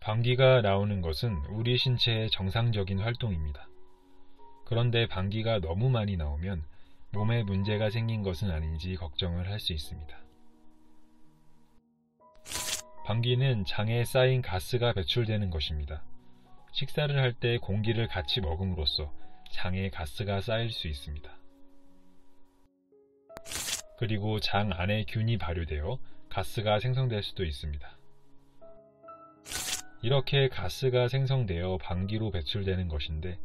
방귀가 나오는 것은 우리 신체의 정상적인 활동입니다. 그런데 방귀가 너무 많이 나오면 몸에 문제가 생긴 것은 아닌지 걱정을 할 수 있습니다. 방귀는 장에 쌓인 가스가 배출되는 것입니다. 식사를 할 때 공기를 같이 먹음으로써 장에 가스가 쌓일 수 있습니다. 그리고 장 안에 균이 발효되어 가스가 생성될 수도 있습니다. 이렇게 가스가 생성되어 방귀로 배출되는 것인데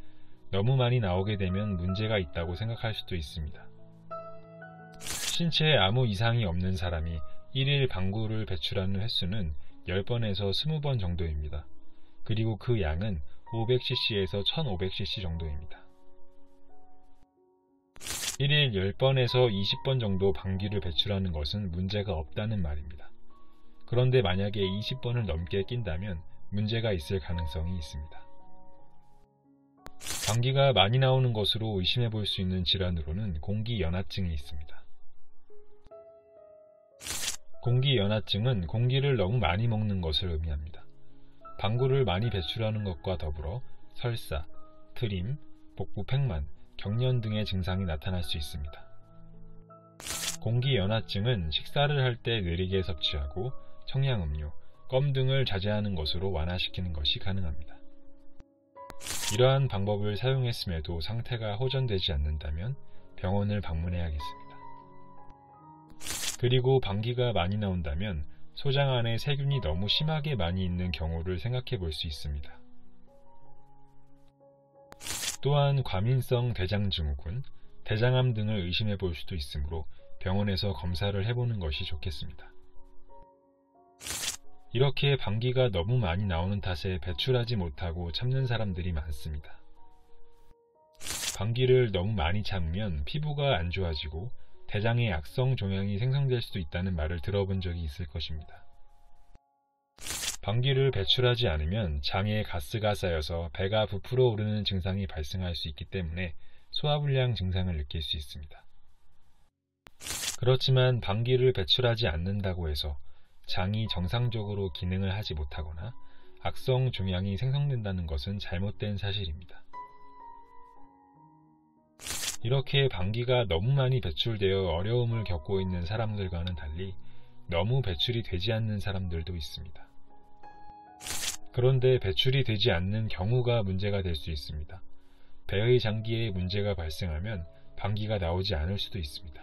너무 많이 나오게 되면 문제가 있다고 생각할 수도 있습니다. 신체에 아무 이상이 없는 사람이 1일 방구를 배출하는 횟수는 10번에서 20번 정도입니다. 그리고 그 양은 500cc에서 1500cc 정도입니다. 1일 10번에서 20번 정도 방귀를 배출하는 것은 문제가 없다는 말입니다. 그런데 만약에 20번을 넘게 낀다면 문제가 있을 가능성이 있습니다. 방귀가 많이 나오는 것으로 의심해 볼 수 있는 질환으로는 공기연화증이 있습니다. 공기연화증은 공기를 너무 많이 먹는 것을 의미합니다. 방구를 많이 배출하는 것과 더불어 설사, 트림, 복부 팽만, 경련 등의 증상이 나타날 수 있습니다. 공기연화증은 식사를 할 때 느리게 섭취하고 청량음료, 껌 등을 자제하는 것으로 완화시키는 것이 가능합니다. 이러한 방법을 사용했음에도 상태가 호전되지 않는다면 병원을 방문해야겠습니다. 그리고 방귀가 많이 나온다면 소장 안에 세균이 너무 심하게 많이 있는 경우를 생각해 볼 수 있습니다. 또한 과민성 대장증후군, 대장암 등을 의심해 볼 수도 있으므로 병원에서 검사를 해보는 것이 좋겠습니다. 이렇게 방귀가 너무 많이 나오는 탓에 배출하지 못하고 참는 사람들이 많습니다. 방귀를 너무 많이 참으면 피부가 안 좋아지고 대장에 악성 종양이 생성될 수도 있다는 말을 들어본 적이 있을 것입니다. 방귀를 배출하지 않으면 장에 가스가 쌓여서 배가 부풀어 오르는 증상이 발생할 수 있기 때문에 소화불량 증상을 느낄 수 있습니다. 그렇지만 방귀를 배출하지 않는다고 해서 장이 정상적으로 기능을 하지 못하거나 악성 종양이 생성된다는 것은 잘못된 사실입니다. 이렇게 방귀가 너무 많이 배출되어 어려움을 겪고 있는 사람들과는 달리 너무 배출이 되지 않는 사람들도 있습니다. 그런데 배출이 되지 않는 경우가 문제가 될 수 있습니다. 배의 장기에 문제가 발생하면 방귀가 나오지 않을 수도 있습니다.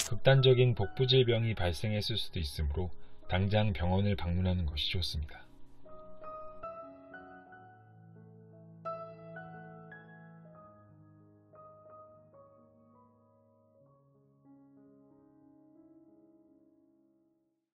극단적인 복부질병이 발생했을 수도 있으므로 당장 병원을 방문하는 것이 좋습니다.